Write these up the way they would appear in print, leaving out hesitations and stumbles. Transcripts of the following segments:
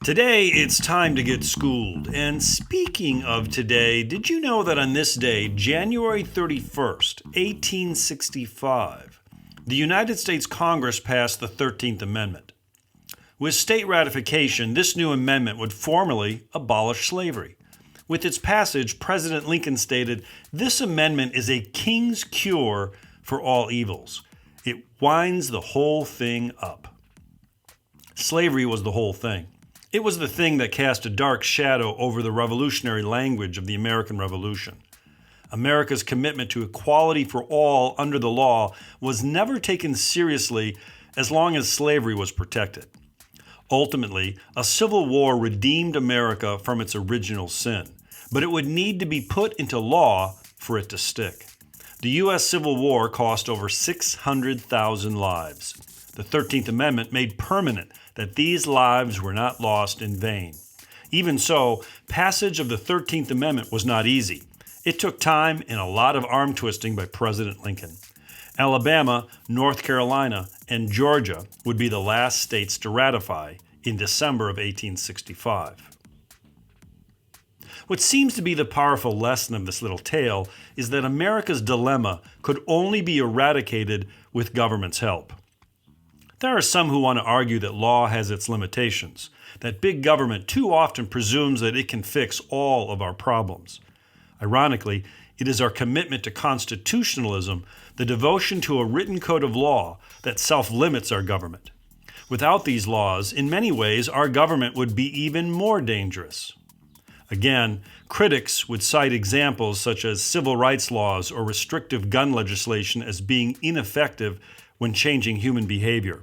Today, it's time to get schooled. And speaking of today, did you know that on this day, January 31st, 1865, the United States Congress passed the 13th Amendment? With state ratification, this new amendment would formally abolish slavery. With its passage, President Lincoln stated, "This amendment is a king's cure for all evils. It winds the whole thing up." Slavery was the whole thing. It was the thing that cast a dark shadow over the revolutionary language of the American Revolution. America's commitment to equality for all under the law was never taken seriously as long as slavery was protected. Ultimately, a civil war redeemed America from its original sin, but it would need to be put into law for it to stick. The U.S. Civil War cost over 600,000 lives. The 13th Amendment made permanent that these lives were not lost in vain. Even so, passage of the 13th Amendment was not easy. It took time and a lot of arm twisting by President Lincoln. Alabama, North Carolina, and Georgia would be the last states to ratify in December of 1865. What seems to be the powerful lesson of this little tale is that America's dilemma could only be eradicated with government's help. There are some who want to argue that law has its limitations, that big government too often presumes that it can fix all of our problems. Ironically, it is our commitment to constitutionalism, the devotion to a written code of law, that self-limits our government. Without these laws, in many ways, our government would be even more dangerous. Again, critics would cite examples such as civil rights laws or restrictive gun legislation as being ineffective when changing human behavior.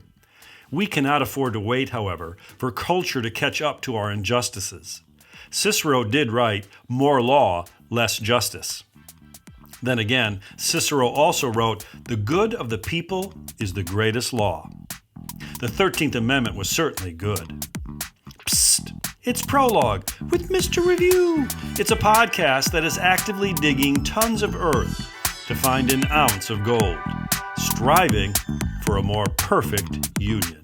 We cannot afford to wait, however, for culture to catch up to our injustices. Cicero did write, "More law, less justice." Then again, Cicero also wrote, "The good of the people is the greatest law." The 13th Amendment was certainly good. Psst! It's Prologue with MR.REVIEW. It's a podcast that is actively digging tons of earth to find an ounce of gold, striving for a more perfect union.